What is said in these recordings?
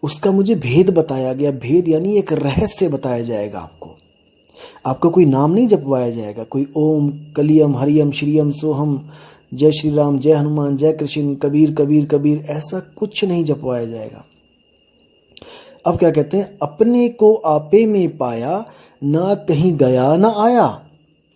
उसका मुझे भेद बताया गया। भेद यानी एक रहस्य बताया जाएगा आपको। आपका कोई नाम नहीं जपवाया जाएगा, कोई ओम कलियम हरियम श्रीयम सोहम जय श्री राम जय हनुमान जय कृष्ण कबीर कबीर कबीर, ऐसा कुछ नहीं जपवाया जाएगा। अब क्या कहते हैं, अपने को आपे में पाया, ना कहीं गया ना आया।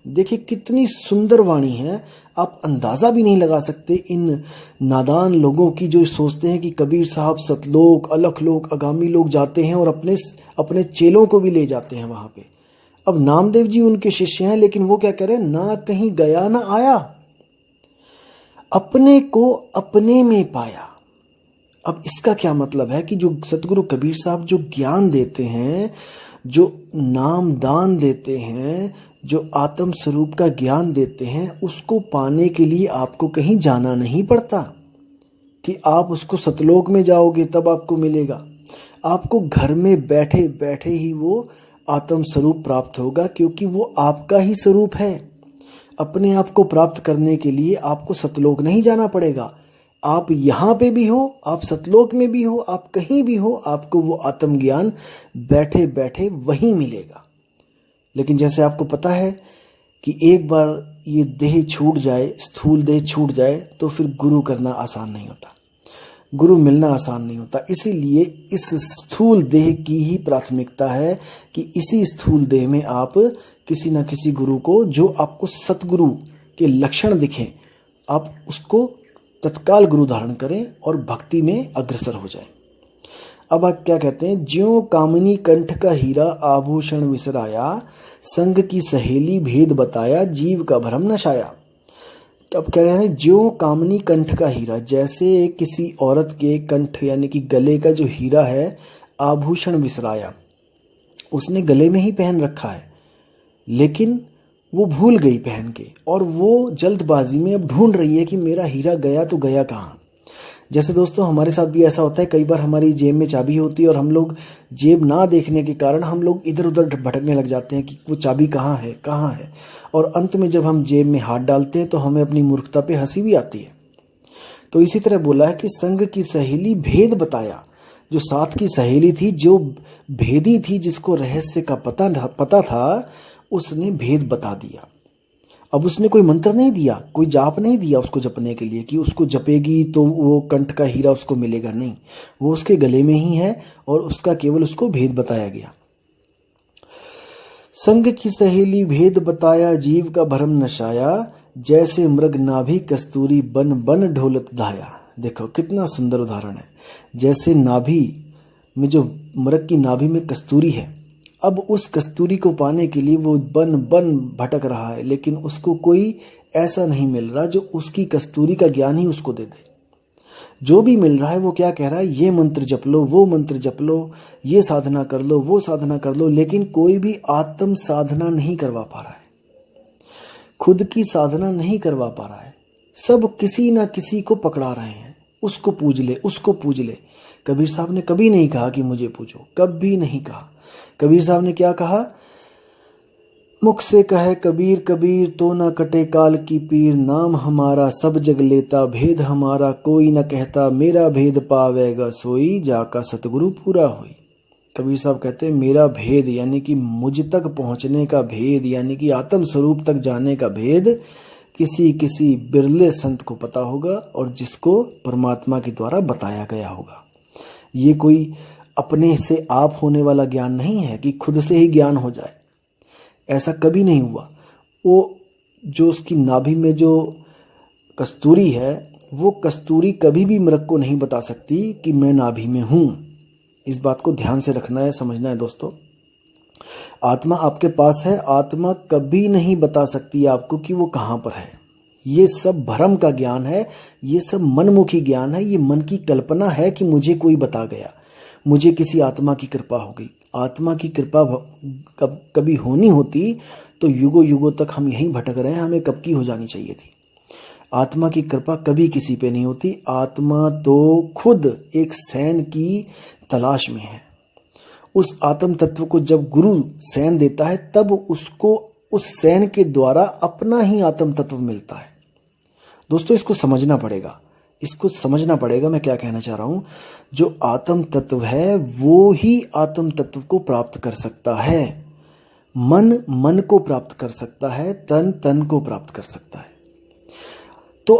देखिए कितनी सुंदर वाणी है, आप अंदाजा भी नहीं लगा सकते इन नादान लोगों की जो सोचते हैं कि कबीर साहब सतलोक अलख लोक आगामी लोग जाते हैं और अपने अपने चेलों को भी ले जाते हैं वहां पे। अब नामदेव जी उनके शिष्य हैं, लेकिन वो क्या कह रहे हैं, ना कहीं गया ना आया, अपने को अपने में पाया। अब इसका क्या मतलब है कि जो सतगुरु कबीर साहब जो ज्ञान देते हैं, जो नाम दान देते हैं, जो आत्म स्वरूप का ज्ञान देते हैं, उसको पाने के लिए आपको कहीं जाना नहीं पड़ता कि आप उसको सतलोक में जाओगे तब आपको मिलेगा। आपको घर में बैठे बैठे ही वो आत्म स्वरूप प्राप्त होगा, क्योंकि वो आपका ही स्वरूप है। अपने आप को प्राप्त करने के लिए आपको सतलोक नहीं जाना पड़ेगा। आप यहाँ पे भी हो, आप सतलोक में भी हो, आप कहीं भी हो, आपको वो आत्मज्ञान बैठे बैठे वहीं मिलेगा। लेकिन जैसे आपको पता है कि एक बार ये देह छूट जाए, स्थूल देह छूट जाए, तो फिर गुरु करना आसान नहीं होता, गुरु मिलना आसान नहीं होता। इसीलिए इस स्थूल देह की ही प्राथमिकता है कि इसी स्थूल देह में आप किसी न किसी गुरु को, जो आपको सतगुरु के लक्षण दिखें, आप उसको तत्काल गुरु धारण करें और भक्ति में अग्रसर हो जाएं। अब आप क्या कहते हैं, ज्यों कामिनी कंठ का हीरा आभूषण विसराया, संग की सहेली भेद बताया, जीव का भरम नशाया। अब कह रहे हैं ज्यों कामिनी कंठ का हीरा, जैसे किसी औरत के कंठ यानी कि गले का जो हीरा है, आभूषण विसराया, उसने गले में ही पहन रखा है लेकिन वो भूल गई पहन के, और वो जल्दबाजी में अब ढूंढ रही है कि मेरा हीरा गया तो गया कहाँ। जैसे दोस्तों हमारे साथ भी ऐसा होता है, कई बार हमारी जेब में चाबी होती है और हम लोग जेब ना देखने के कारण हम लोग इधर उधर भटकने लग जाते हैं कि वो चाबी कहाँ है कहाँ है, और अंत में जब हम जेब में हाथ डालते हैं तो हमें अपनी मूर्खता पे हंसी भी आती है। तो इसी तरह बोला है कि संग की सहेली भेद बताया, जो साथ की सहेली थी, जो भेदी थी, जिसको रहस्य का पता था, उसने भेद बता दिया। अब उसने कोई मंत्र नहीं दिया, कोई जाप नहीं दिया उसको जपने के लिए कि उसको जपेगी तो वो कंठ का हीरा उसको मिलेगा, नहीं, वो उसके गले में ही है और उसका केवल उसको भेद बताया गया। संग की सहेली भेद बताया, जीव का भरम नशाया, जैसे मृग नाभि कस्तूरी बन बन ढोलत धाया। देखो कितना सुंदर उदाहरण है। जैसे नाभि में, जो मृग की नाभि में कस्तूरी है, अब उस कस्तूरी को पाने के लिए वो बन बन भटक रहा है, लेकिन उसको कोई ऐसा नहीं मिल रहा जो उसकी कस्तूरी का ज्ञान ही उसको दे दे। जो भी मिल रहा है वो क्या कह रहा है, ये मंत्र जप लो, वो मंत्र जप लो, ये साधना कर लो, वो साधना कर लो, लेकिन कोई भी आत्म साधना नहीं करवा पा रहा है, खुद की साधना नहीं करवा पा रहा है। सब किसी ना किसी को पकड़ा रहे हैं, उसको पूज ले, उसको पूज ले। कबीर साहब ने कभी नहीं कहा कि मुझे पूजो, कभी नहीं कहा। कबीर साहब ने क्या कहा, मुख से कहे कबीर कबीर, तो न कटे काल की पीर, नाम हमारा सब जग लेता, भेद हमारा कोई न कहता, मेरा भेद पावेगा सोई, जाका सतगुरु पूरा होई। कबीर साहब कहते हैं मेरा भेद यानी कि मुझ तक पहुंचने का भेद, यानी कि आत्म स्वरूप तक जाने का भेद किसी किसी बिरले संत को पता होगा, और जिसको परमात्मा के द्वारा बताया गया होगा। ये कोई अपने से आप होने वाला ज्ञान नहीं है कि खुद से ही ज्ञान हो जाए, ऐसा कभी नहीं हुआ। वो जो उसकी नाभि में जो कस्तूरी है, वो कस्तूरी कभी भी मृग को नहीं बता सकती कि मैं नाभि में हूं। इस बात को ध्यान से रखना है, समझना है दोस्तों। आत्मा आपके पास है, आत्मा कभी नहीं बता सकती आपको कि वो कहाँ पर है। ये सब भ्रम का ज्ञान है, ये सब मनमुखी ज्ञान है, ये मन की कल्पना है कि मुझे कोई बता गया, मुझे किसी आत्मा की कृपा हो गई। आत्मा की कृपा कभी होनी होती तो युगों युगों तक हम यहीं भटक रहे हैं, हमें कब की हो जानी चाहिए थी। आत्मा की कृपा कभी किसी पे नहीं होती। आत्मा तो खुद एक सैन की तलाश में है। उस आत्म तत्व को जब गुरु सैन देता है, तब उसको उस सैन के द्वारा अपना ही आत्म तत्व मिलता है। दोस्तों इसको समझना पड़ेगा इसको समझना पड़ेगा मैं क्या कहना चाह रहा हूं। जो आत्म तत्व है वो ही आत्म तत्व को प्राप्त कर सकता है। मन मन को प्राप्त कर सकता है, तन तन को प्राप्त कर सकता है। तो